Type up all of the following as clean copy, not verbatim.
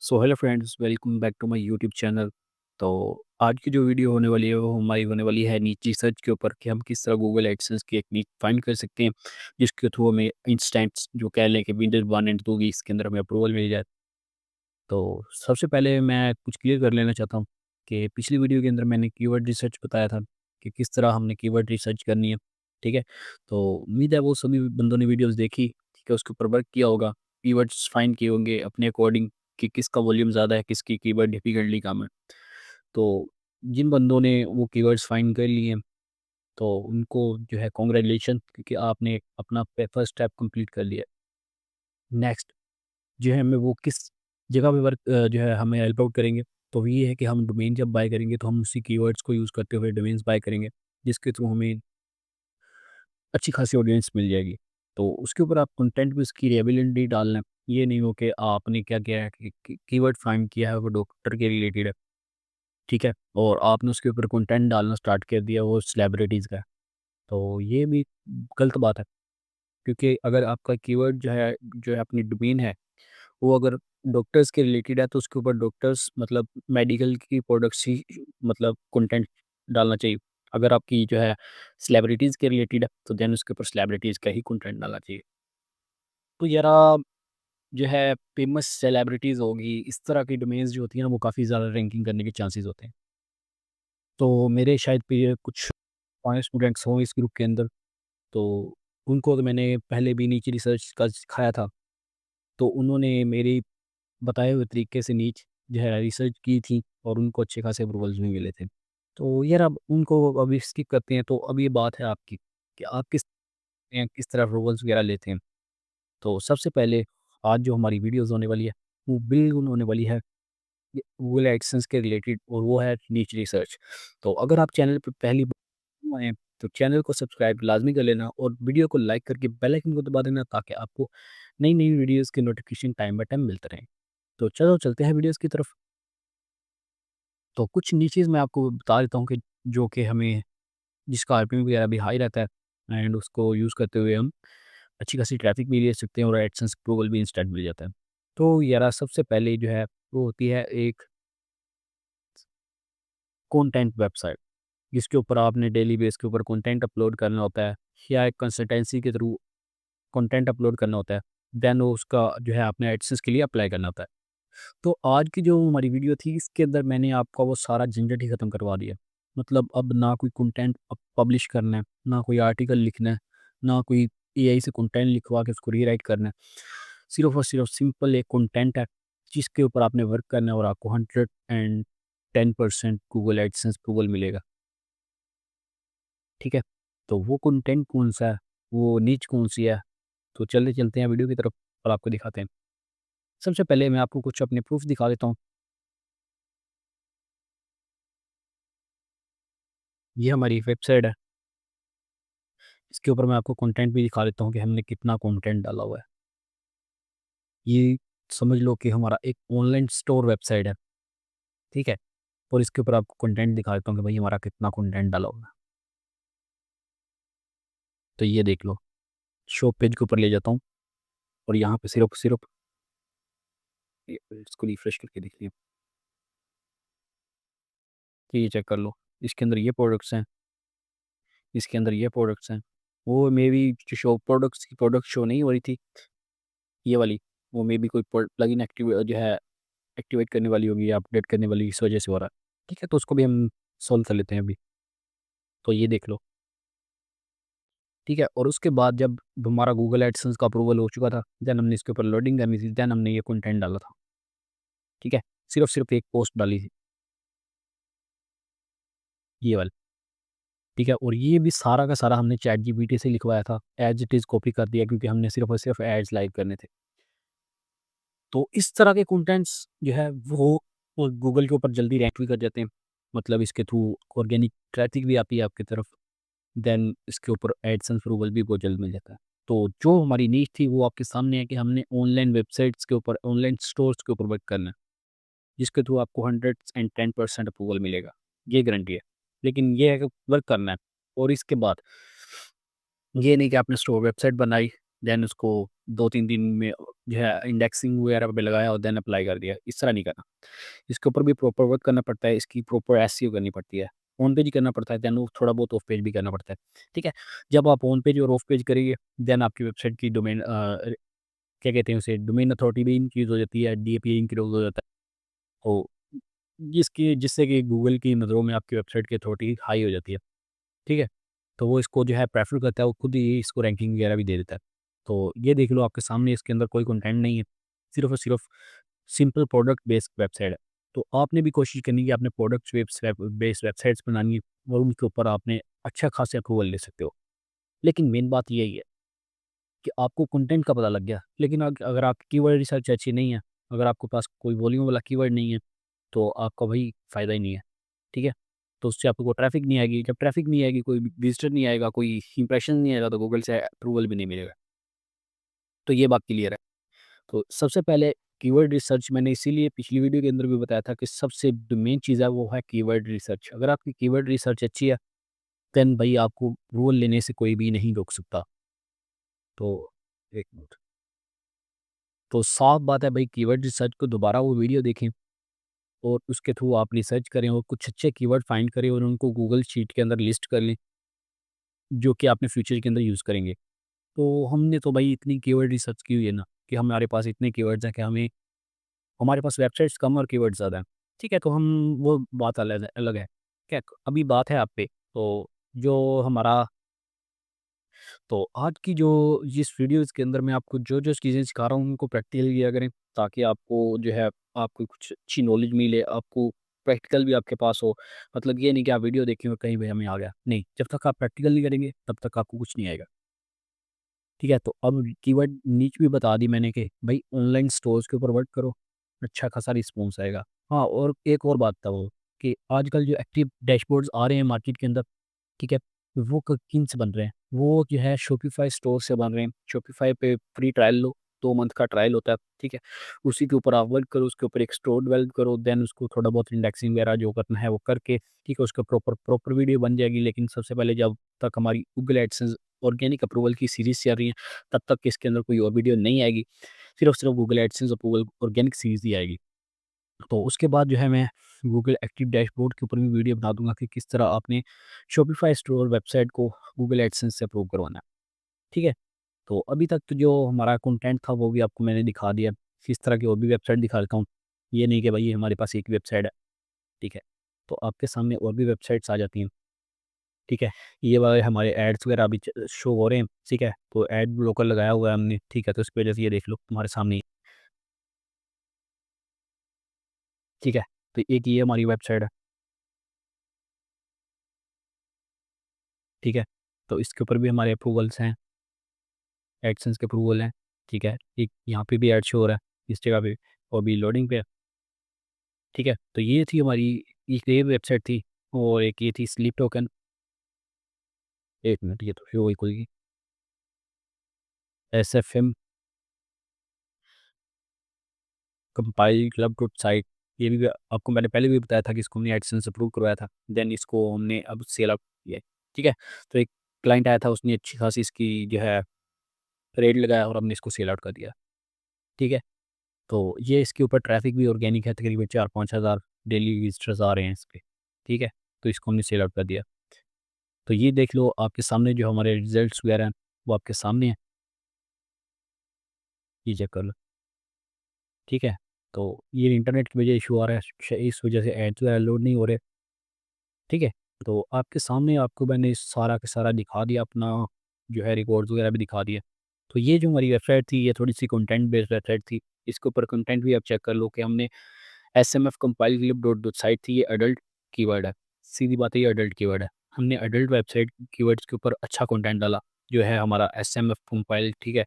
So hello friends, welcome back to my YouTube channel. तो आज की जो वीडियो होने वाली है वो हमारी होने वाली है नीच रिसर्च के ऊपर कि हम किस तरह गूगल एडसेंस की एक नीच फाइंड कर सकते हैं जिसके थ्रू हमें इंस्टेंट्स जो कह लें कि विंडोज 1 एंड 2 की इसके अंदर हमें अप्रूवल मिल जाए। तो सबसे पहले मैं कुछ क्लियर कर लेना चाहता हूँ कि पिछली वीडियो के अंदर मैंने कीवर्ड रिसर्च बताया था कि किस तरह हमने कीवर्ड रिसर्च करनी है। ठीक है, तो उम्मीद है वो सभी बंदों ने वीडियोस देखी, ठीक है, उसके ऊपर वर्क किया होगा, कीवर्ड्स फाइंड किए होंगे अपने अकॉर्डिंग कि किसका वॉल्यूम ज़्यादा है, किसकी कीवर्ड डिफिकल्टली कम है। तो जिन बंदों ने वो कीवर्ड्स फाइंड कर लिए हैं, तो उनको जो है कॉन्ग्रेचुलेशन, क्योंकि आपने अपना फर्स्ट स्टेप कंप्लीट कर लिया। नेक्स्ट जो है हमें वो किस जगह पे वर्क जो है हमें हेल्प आउट करेंगे। तो ये है कि हम डोमेन जब बाय करेंगे तो हम उसी कीवर्ड्स को यूज़ करते हुए डोमेन्स बाय करेंगे, जिसके थ्रू हमें अच्छी खासी ऑडियंस मिल जाएगी। तो उसके ऊपर आप कंटेंट भी उसकी रिलेवेंटी डालना है। ये नहीं हो कि आपने क्या किया है कि कीवर्ड फाइंड किया है वो डॉक्टर के रिलेटेड है, ठीक है? और आपने उसके ऊपर कंटेंट डालना स्टार्ट कर दिया वो सेलिब्रिटीज़ का है। तो ये भी गलत बात है, क्योंकि अगर आपका कीवर्ड जो है अपनी डोमेन है, वो अगर डॉक्टर्स के रिलेटेड है तो उसके ऊपर डॉक्टर्स मतलब मेडिकल की प्रोडक्ट्स ही मतलब कंटेंट डालना चाहिए। अगर आपकी जो है सेलिब्रिटीज़ के रिलेटेड है तो देन उसके ऊपर सेलिब्रिटीज़ का ही कंटेंट डालना चाहिए। तो यारा जो है फेमस सेलिब्रिटीज़ होगी, इस तरह की डोमेन्स जो होती हैं ना वो काफ़ी ज़्यादा रैंकिंग करने के चांसेस होते हैं। तो मेरे शायद पे कुछ 5 स्टूडेंट्स हों इस ग्रुप के अंदर, तो उनको तो मैंने पहले भी नीचे रिसर्च का सिखाया था। तो उन्होंने मेरी बताए हुए तरीके से नीच जो है रिसर्च की थी और उनको अच्छे खासे अप्रूवल्स भी मिले थे। तो यार अब उनको अभी स्किप करते हैं, तो अब ये बात है आपकी कि आप किस तरह अप्रूवल्स वगैरह लेते हैं। तो सबसे पहले आज जो हमारी वीडियोज़ होने वाली है, वो बिल्कुल होने वाली है ये गूगल एडसेंस के रिलेटेड, और वो है नीच रिसर्च। तो अगर आप चैनल पे पहली बार आए हैं, तो चैनल को सब्सक्राइब लाज़मी कर लेना और वीडियो को लाइक करके बेल आइकन को दबा देना ताकि आपको नई-नई वीडियोज़ के नोटिफ़िकेशन टाइम बाय टाइम मिलते रहें। तो चलो चलते हैं वीडियोज़ की तरफ। तो कुछ नीचेज़ मैं आपको बता देता हूँ कि जो कि हमें जिसका आरपीएम वगैरह भी हाई रहता है एंड उसको यूज़ करते हुए हम अच्छी खासी ट्रैफ़िक भी ले सकते हैं और एडसेंस अप्रूवल भी इंस्टेंट मिल जाता है। तो यारा सबसे पहले जो है वो होती है एक कंटेंट वेबसाइट, जिसके ऊपर आपने डेली बेस के ऊपर कंटेंट अपलोड करना होता है या एक कंसल्टेंसी के थ्रू कंटेंट अपलोड करना होता है। देन वो उसका जो है आपने एडसेंस के लिए अप्लाई करना होता है। तो आज की जो हमारी वीडियो थी इसके अंदर मैंने आपका वो सारा झंझट ही ख़त्म करवा दिया। मतलब अब ना कोई कंटेंट पब्लिश करना है, ना कोई आर्टिकल लिखना है, ना कोई एआई से कंटेंट लिखवा के उसको रीराइट करना है। सिर्फ़ और सिर्फ़ सिंपल एक कंटेंट है जिसके ऊपर आपने वर्क करना है और आपको 110% गूगल एडसेंस अप्रूवल मिलेगा। ठीक है? तो वो कंटेंट कौन-सा है, वो निच कौन-सी है, तो चलते चलते हैं वीडियो की तरफ और आपको दिखाते हैं। सबसे पहले मैं आपको कुछ अपने प्रूफ़ दिखा देता हूँ। ये हमारी वेबसाइट है। इसके ऊपर मैं आपको कंटेंट भी दिखा देता हूँ कि हमने कितना कंटेंट डाला हुआ है। ये समझ लो कि हमारा एक ऑनलाइन स्टोर वेबसाइट है, ठीक है? और इसके ऊपर आपको कंटेंट दिखा देता हूँ कि भाई हमारा कितना कंटेंट डाला हुआ है। तो ये देख लो, शो पेज के ऊपर ले जाता हूँ और यहाँ पे सिर्फ़ सिर्फ़ ये इसको रिफ्रेश करके देख लिया। कि ये चेक कर लो, इसके अंदर ये प्रोडक्ट्स हैं, इसके अंदर ये प्रोडक्ट्स हैं। वो मेबी जो शो प्रोडक्ट्स की प्रोडक्ट शो नहीं हो रही थी, ये वाली, वो मेबी कोई प्लगइन जो है एक्टिवेट करने वाली होगी या अपडेट करने वाली इस वजह से हो रहा है। ठीक है, तो उसको भी हम सॉल्व कर लेते हैं अभी। तो ये देख लो, ठीक है? और उसके बाद जब हमारा गूगल एडसेंस का अप्रूवल हो चुका था, देन हमने इसके ऊपर लोडिंग करनी थी, देन हमने ये कंटेंट डाला था, ठीक है? सिर्फ़ एक पोस्ट डाली थी, ये वाली, ठीक है? और ये भी सारा का सारा हमने चैटजीपीटी से लिखवाया था, एज़ इट इज़ कॉपी कर दिया क्योंकि हमने सिर्फ़ और सिर्फ़ एड्स लाइव करने थे। तो इस तरह के कंटेंट्स जो है वो गूगल के ऊपर जल्दी रैंक भी कर जाते हैं। मतलब इसके थ्रू ऑर्गेनिक ट्रैफिक भी आती है आपकी तरफ, देन इसके ऊपर एडसेंस अप्रूवल भी बहुत जल्द मिल जाता है। तो जो हमारी नीश थी वो आपके सामने है कि हमने ऑनलाइन वेबसाइट्स के ऊपर, ऑनलाइन स्टोर्स के ऊपर वर्क करना है, जिसके थ्रू आपको 110% अप्रूवल मिलेगा, ये गारंटी है। लेकिन ये है कि वर्क करना है और इसके बाद ये नहीं कि आपने स्टोर वेबसाइट बनाई, देन उसको 2-3 दिन में जो है इंडेक्सिंग वगैरह पे लगाया और देन अप्लाई कर दिया, इस तरह नहीं करना। इसके ऊपर भी प्रॉपर वर्क करना पड़ता है, इसकी प्रॉपर एसईओ करनी पड़ती है। ऑन पेज ही करना पड़ता है, देन वो थोड़ा बहुत ऑफ पेज भी करना पड़ता है, ठीक है? जब आप ऑन पेज और ऑफ पेज करेंगे, देन आपकी वेबसाइट की क्या कहते हैं उसे, डोमेन अथॉरिटी भी इंक्रीज़ हो जाती है, डीएपी इंक्रीज़ हो जाता है। तो जिससे कि गूगल की नज़रों में आपकी वेबसाइट की अथॉरिटी हाई हो जाती है, ठीक है? तो वो इसको जो है प्रेफ़र करता है, वो खुद ही इसको रैंकिंग वगैरह भी दे देता है। तो ये देख लो आपके सामने, इसके अंदर कोई कंटेंट नहीं है, सिर्फ़ और सिर्फ़ सिंपल प्रोडक्ट बेस्ड वेबसाइट है। तो आपने भी कोशिश करनी है कि आपने प्रोडक्ट बेस्ड वेबसाइट्स बनानी है और उनके ऊपर आपने अच्छा खासा अप्रूवल ले सकते हो। लेकिन मेन बात यही है कि आपको कंटेंट का पता लग गया, लेकिन अगर आपकी कीवर्ड रिसर्च अच्छी नहीं है, अगर आपके पास कोई वॉल्यूम वाला कीवर्ड नहीं है, तो आपका भाई फ़ायदा ही नहीं है, ठीक है? तो उससे आपको ट्रैफ़िक नहीं आएगी, जब ट्रैफ़िक नहीं आएगी, कोई विज़िटर नहीं आएगा, कोई इंप्रेशन नहीं आएगा, तो गूगल से अप्रूवल भी नहीं मिलेगा। तो ये बात क्लियर है। तो सबसे पहले कीवर्ड रिसर्च मैंने इसीलिए पिछली वीडियो के अंदर भी बताया था कि सबसे जो मेन चीज़ है वो है कीवर्ड रिसर्च। अगर आपकी कीवर्ड रिसर्च अच्छी है, देन भाई आपको रोल लेने से कोई भी नहीं रोक सकता। तो 1 मिनट। तो साफ बात है भाई, कीवर्ड रिसर्च को दोबारा वो वीडियो देखें और उसके थ्रू आप रिसर्च करें और कुछ अच्छे कीवर्ड फाइंड करें और उनको गूगल शीट के अंदर लिस्ट कर लें, जो कि आपने फ्यूचर के अंदर यूज़ करेंगे। तो हमने तो भाई इतनी कीवर्ड रिसर्च की हुई है ना कि हमारे पास इतने कीवर्ड्स हैं कि हमारे पास वेबसाइट्स कम और कीवर्ड्स ज़्यादा हैं। ठीक है, तो हम वो बात अलग है। क्या अभी बात है आप पे, तो जो हमारा तो आज की जो जिस वीडियोज़ के अंदर मैं आपको जो-जो चीज़ें सिखा रहा हूँ, उनको प्रैक्टिकल किया करें, ताकि आपको जो है आपको कुछ अच्छी नॉलेज मिले, आपको प्रैक्टिकल भी आपके पास हो। मतलब ये नहीं कि आप वीडियो देखें और कहीं भैया मैं आ गया। नहीं, जब तक आप प्रैक्टिकल नहीं करेंगे, तब तक आपको कुछ नहीं आएगा। ठीक है? तो अब कीवर्ड नीच भी बता दी मैंने कि भई ऑनलाइन स्टोर्स के ऊपर वर्क करो, अच्छा खासा रिस्पॉन्स आएगा। हाँ, और एक और बात था वो कि आजकल जो एक्टिव डैशबोर्ड्स आ रहे हैं मार्केट के अंदर, ठीक है? वो क किन से बन रहे हैं? वो जो है शॉपिफ़ाई स्टोर से बन रहे हैं। शॉपिफ़ाई पे फ्री ट्रायल लो, 2 मंथ का ट्रायल होता है, ठीक है? उसी के ऊपर आप वर्क करो, उसके ऊपर एक स्टोर डेवलप करो, देन उसको थोड़ा बहुत इंडेक्सिंग वगैरह जो करना है वो करके, ठीक है? उसका प्रॉपर प्रॉपर वीडियो बन जाएगी। लेकिन सबसे पहले जब तक हमारी गूगल एडसेंस ऑर्गेनिक अप्रूवल की सीरीज़ चल रही है, तब तक इसके अंदर कोई और वीडियो नहीं आएगी। सिर्फ़ Google AdSense approval organic series ही आएगी। तो उसके बाद जो है मैं गूगल एक्टिव डैशबोर्ड के ऊपर भी वीडियो बना दूँगा कि किस तरह आपने शॉपिफ़ाई स्टोर वेबसाइट को गूगल एडसेंस से अप्रूव करवाना है, ठीक है? तो अभी तक तो जो हमारा कंटेंट था वो भी आपको मैंने दिखा दिया। किस तरह की और भी वेबसाइट दिखा देता हूँ। ये नहीं कि भई हमारे पास एक वेबसाइट है, ठीक है? तो आपके सामने और भी वेबसाइट्स आ जाती हैं, ठीक है? ये वाले हमारे एड्स वगैरह अभी शो हो रहे हैं, ठीक है? तो एड ब्लॉकर लगाया हुआ है हमने, ठीक है? तो इसकी वजह से ये देख लो तुम्हारे सामने ही, ठीक है? तो एक ये हमारी वेबसाइट है, ठीक है? तो इसके ऊपर भी हमारे अप्रूवल्स हैं, एडसेंस के अप्रूवल हैं, ठीक है? एक यहाँ पे भी ऐड शो हो रहा है, इस जगह पे और भी लोडिंग पे है, ठीक है? तो ये थी हमारी, एक ये वेबसाइट थी और एक ये थी स्लीप टोकन। 1 मिनट, ये तो शो हुई खुल गई। SFM compile club dot site, ये भी आपको मैंने पहले भी बताया था कि इसको हमने एडसेंस अप्रूव करवाया था। देन इसको हमने अब सेल आउट किया है, ठीक है? तो एक क्लाइंट आया था, उसने अच्छी खासी इसकी जो है रेट लगाया और हमने इसको सेल आउट कर दिया, ठीक है? तो ये इसके ऊपर ट्रैफ़िक भी ऑर्गेनिक है, तकरीबन 4-5 हज़ार डेली विज़िटर्स आ रहे हैं इस पे, ठीक है? तो इसको हमने सेल आउट कर दिया। तो ये देख लो आपके सामने जो हमारे रिज़ल्ट्स वगैरह हैं, वो आपके सामने हैं, ये चेक कर लो, ठीक है? तो ये इंटरनेट की वजह इश्यू आ रहा है, इस वजह से एड्स वगैरह लोड नहीं हो रहे, ठीक है? तो आपके सामने आपको मैंने सारा का सारा दिखा दिया, अपना जो है रिकॉर्ड्स वगैरह भी दिखा दिए। तो ये जो हमारी वेबसाइट थी, ये थोड़ी-सी कंटेंट बेस्ड वेबसाइट थी। इसके ऊपर कंटेंट भी आप चेक कर लो कि हमने SMF compile clip dot dot site थी, ये अडल्ट कीवर्ड है। सीधी बात है, ये अडल्ट कीवर्ड है। हमने अडल्ट वेबसाइट कीवर्ड्स के ऊपर अच्छा कंटेंट डाला, जो है हमारा एसएमएफ कंपाइल, ठीक है?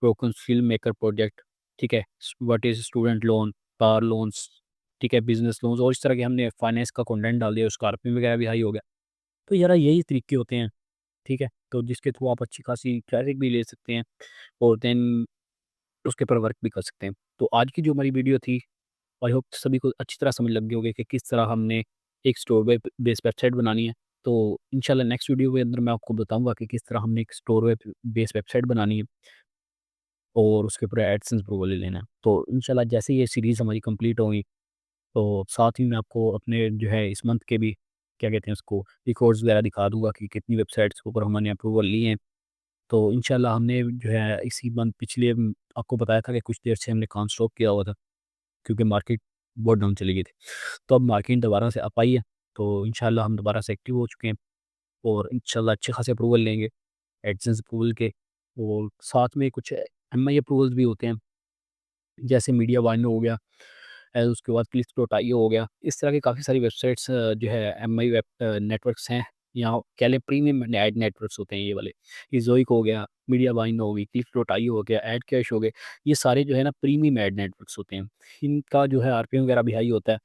ब्रोकन फिल्म मेकर प्रोजेक्ट, ठीक है? What is student loan, car loans, ठीक है? बिज़नेस लोन्स और इस तरह के हमने फाइनेंस का कंटेंट डाल दिया, उसका आरपीएम वगैरह भी हाई हो गया। तो यार यही तरीके होते हैं, ठीक है? तो जिसके थ्रू आप अच्छी खासी ट्रैफ़िक भी ले सकते हैं और देन उसके ऊपर वर्क भी कर सकते हैं। तो आज की जो हमारी वीडियो थी, आई होप सभी को अच्छी तरह समझ लग गई होगी कि किस तरह हमने एक स्टोर वेब बेस्ड वेबसाइट बनानी है। तो इंशाल्लाह नेक्स्ट वीडियो के अंदर मैं आपको बताऊँगा कि किस तरह हमने एक स्टोर वेब बेस्ड वेबसाइट बनानी है। और उसके ऊपर एडसेंस अप्रूवल ले लेना है। तो इंशाल्लाह जैसे ही ये सीरीज़ हमारी कंप्लीट होगी, तो साथ ही मैं आपको अपने जो है इस मंथ के भी क्या कहते हैं उसको रिकॉर्ड्स वगैरह दिखा दूँगा कि कितनी वेबसाइट्स के ऊपर हमने अप्रूवल लिए हैं। तो इंशाल्लाह हमने जो है इसी मंथ पिछले आपको बताया था कि कुछ देर से हमने काम स्टॉप किया हुआ था, क्योंकि मार्केट बहुत डाउन चली गई थी। तो अब मार्केट दोबारा से अप आई है, तो इंशाल्लाह हम दोबारा से एक्टिव हो चुके हैं और इंशाल्लाह अच्छे खासे अप्रूवल लेंगे, एडसेंस अप्रूवल के। और साथ में कुछ एमआई अप्रूवल्स भी होते हैं, जैसे मीडिया वाइन हो गया, उसके बाद क्लिक.io हो गया। इस तरह की काफ़ी सारी वेबसाइट्स जो है एमआई वेब नेटवर्क्स हैं, या कह लें प्रीमियम एड नेटवर्क्स होते हैं ये वाले। ये ज़ोइक हो गया, मीडिया वाइन हो गई, क्लिक.io हो गया, एड कैश हो गए। ये सारे जो है ना प्रीमियम एड नेटवर्क्स होते हैं। इनका जो है आरपीएम वगैरह भी हाई होता है,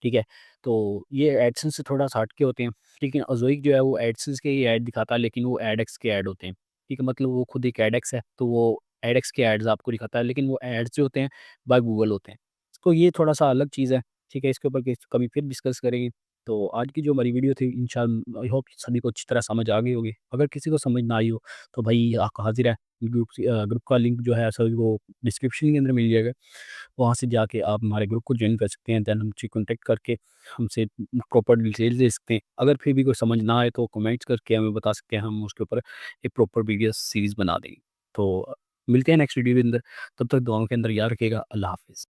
ठीक है? तो ये एडसेंस से थोड़ा सा हट के होते हैं, लेकिन ज़ोइक जो है वो एडसेंस के ही ऐड दिखाता है, लेकिन वो एडएक्स के ऐड होते हैं, ठीक है? मतलब वो खुद एक एडएक्स है, तो वो एडएक्स के एड्स आपको दिखाता है, लेकिन वो एड्स जो होते हैं बाय गूगल होते हैं। तो ये थोड़ा-सा अलग चीज़ है, ठीक है? इसके ऊपर कभी फिर डिस्कस करेंगे। तो आज की जो हमारी वीडियो थी आई होप सभी को अच्छी तरह समझ आ गई होगी। अगर किसी को समझ ना आई हो, तो भाई हाज़िर है, ग्रुप का लिंक जो है सभी को डिस्क्रिप्शन के अंदर मिल जाएगा। वहाँ से जाके आप हमारे ग्रुप को जॉइन कर सकते हैं, देन हमसे कॉन्टैक्ट करके हमसे प्रॉपर डिटेल्स ले सकते हैं। अगर फिर भी कोई समझ ना आए तो कमेंट्स करके हमें बता सकते हैं, हम उसके ऊपर एक प्रॉपर वीडियो सीरीज़ बना देंगे। तो मिलते हैं नेक्स्ट वीडियो के अंदर, तब तक दुआओं के अंदर याद रखिएगा। अल्लाह हाफ़िज़।